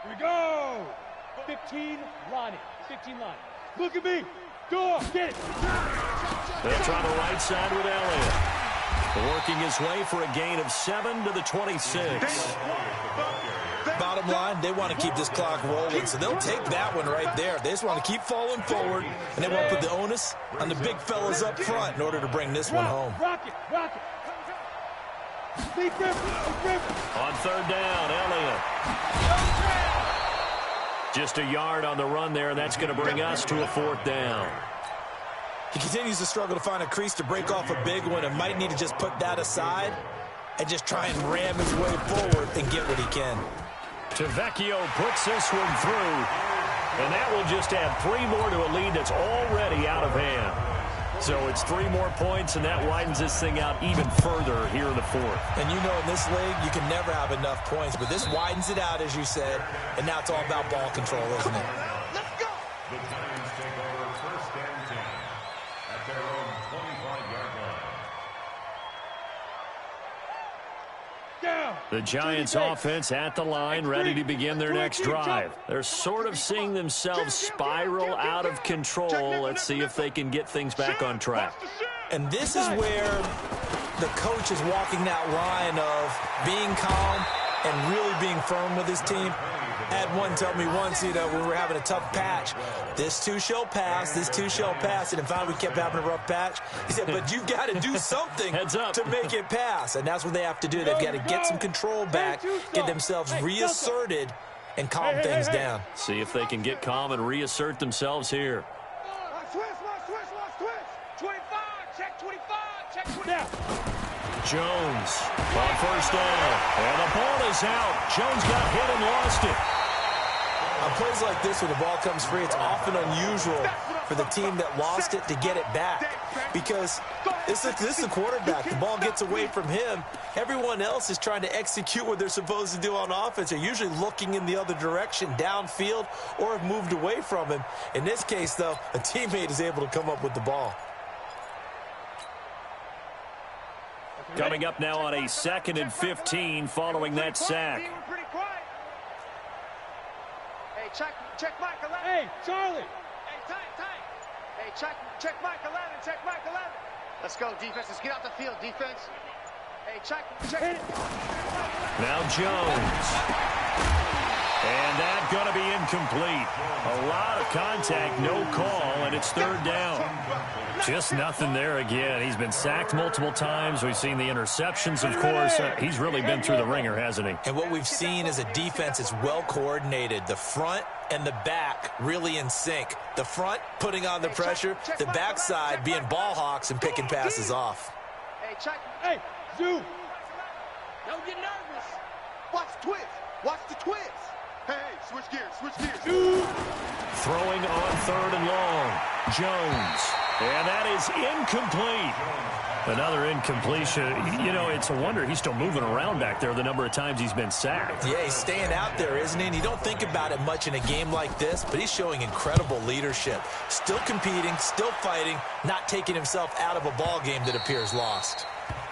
Here we go. 15 lining. Look at me. Go. Get it. They'll try the right side with Elliott. Working his way for a gain of 7 to the 26. Bottom line, they want to keep this clock rolling, so they'll take that one right there. They just want to keep falling forward, and they want to put the onus on the big fellas up front in order to bring this one home. Rock it. On 3rd down, Elliott. Just a yard on the run there, and that's going to bring us to a 4th down. He continues to struggle to find a crease to break off a big one and might need to just put that aside and just try and ram his way forward and get what he can. Tavecchio puts this one through, and that will just add 3 more to a lead that's already out of hand. So it's 3 more points, and that widens this thing out even further here in the 4th. And you know in this league, you can never have enough points, but this widens it out, as you said, and now it's all about ball control, isn't it? Let's go. The Giants take over 1st and 10 at their own 25-yard line. The Giants offense at the line, ready to begin their next drive. They're sort of seeing themselves spiral out of control. Let's see if they can get things back on track. And this is where the coach is walking that line of being calm and really being firm with his team. I had one tell me once, when we were having a tough patch, this too shall pass, this too shall pass. And in fact, we kept having a rough patch. He said, but you've got to do something to make it pass. And that's what they have to do. They've got to get some control back, get themselves reasserted, and calm things down. See if they can get calm and reassert themselves here. Switch. 25, check 25, check 25. Jones on first down. And the ball is out. Jones got hit and lost it. On plays like this where the ball comes free, it's often unusual for the team that lost it to get it back. Because this is the quarterback. The ball gets away from him. Everyone else is trying to execute what they're supposed to do on offense. They're usually looking in the other direction, downfield, or have moved away from him. In this case, though, a teammate is able to come up with the ball. Coming up now on a 2nd and 15 following that sack. Hey, check Mike 11. Hey, Charlie. Hey, tight. Hey, check Mike 11, check Mike 11. Let's go, defense. Let's get out the field, defense. Hey, check. Now Jones. And that's going to be incomplete. A lot of contact, no call, and it's 3rd down. Just nothing there again. He's been sacked multiple times. We've seen the interceptions, of course. He's really been through the ringer, hasn't he? And what we've seen is a defense that's well coordinated. The front and the back really in sync. The front putting on the pressure, the backside being ball hawks and picking passes off. Hey, check. Hey, Gywu. Don't get nervous. Watch the twist. Watch the twist. Hey, switch gears. Throwing on 3rd and long. Jones. And that is incomplete. Another incompletion. It's a wonder he's still moving around back there the number of times he's been sacked. Yeah, he's staying out there, isn't he? And you don't think about it much in a game like this, but he's showing incredible leadership. Still competing, still fighting, not taking himself out of a ball game that appears lost.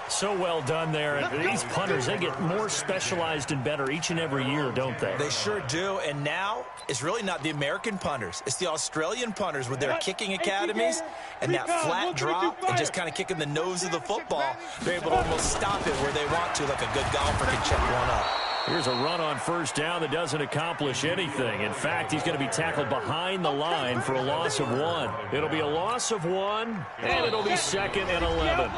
So well done there. And these punters, they get more specialized and better each and every year, don't they? They sure do. And now it's really not the American punters. It's the Australian punters with their kicking academies and that flat drop and just kind of kicking the nose of the football. They're able to almost stop it where they want to, like a good golfer can check one up. Here's a run on first down that doesn't accomplish anything. In fact, he's going to be tackled behind the line for a loss of 1. It'll be a loss of 1, and it'll be 2nd and 11.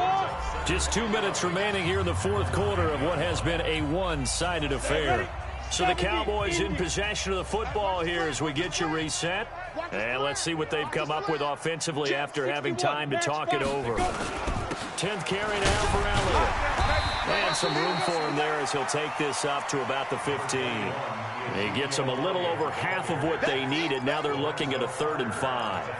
Just 2 minutes remaining here in the 4th quarter of what has been a one-sided affair. So the Cowboys in possession of the football here as we get you reset. And let's see what they've come up with offensively after having time to talk it over. 10th carry now for Elliott. And some room for him there as he'll take this up to about the 15. He gets them a little over half of what they needed. Now they're looking at a 3rd and 5.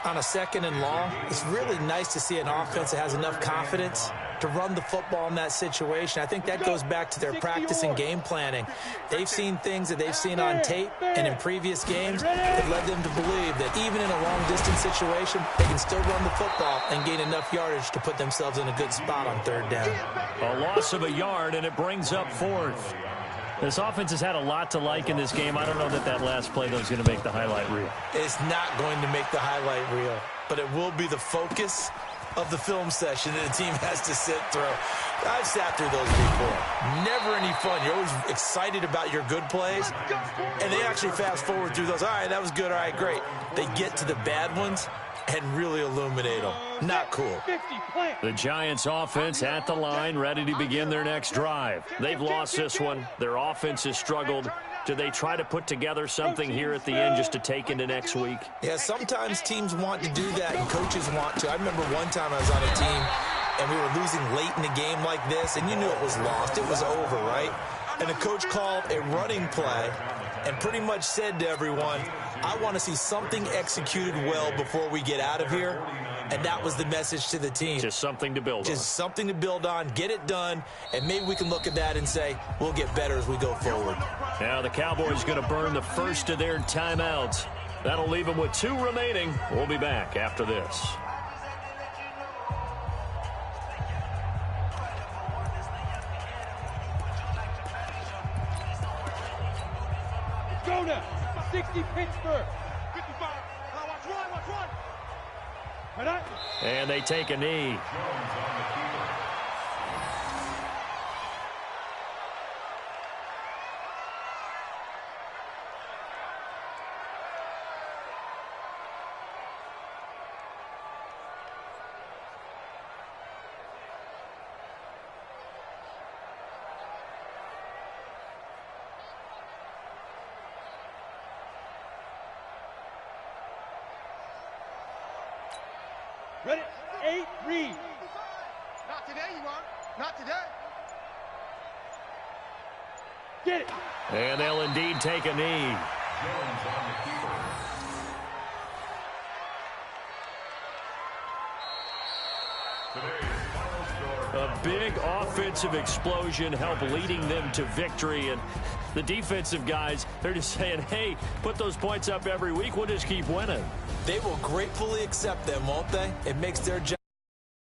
On a 2nd and long, it's really nice to see an offense that has enough confidence to run the football in that situation. I think that goes back to their practice and game planning. They've seen things that they've seen on tape and in previous games that led them to believe that even in a long-distance situation, they can still run the football and gain enough yardage to put themselves in a good spot on 3rd down. A loss of a yard, and it brings up 4th. This offense has had a lot to like in this game. I don't know that last play, though, is going to make the highlight reel. It's not going to make the highlight reel, but it will be the focus of the film session that the team has to sit through. I've sat through those before. Never any fun. You're always excited about your good plays, and they actually fast forward through those. All right, that was good. All right, great. They get to the bad ones and really illuminate them. Not cool. The Giants offense at the line, ready to begin their next drive. They've lost this one. Their offense has struggled. Do they try to put together something here at the end just to take into next week? Yeah, sometimes teams want to do that and coaches want to. I remember one time I was on a team and we were losing late in a game like this, and you knew it was lost. It was over, right? And the coach called a running play and pretty much said to everyone, I want to see something executed well before we get out of here. And that was the message to the team. Just something to build on. Just something to build on, get it done, and maybe we can look at that and say, we'll get better as we go forward. Now the Cowboys going to burn the first of their timeouts. That'll leave them with 2 remaining. We'll be back after this. 50 Pittsburgh. 55. Watch one, watch one. And they take a knee. Jones on the keeper. Ready? 8, read. Not today, you won't. Not today. Get it. And they'll indeed take a knee. Jones on the keeper. Today's final score. A big offensive explosion helped leading them to victory. And the defensive guys, they're just saying, hey, put those points up every week. We'll just keep winning. They will gratefully accept them, won't they? It makes their job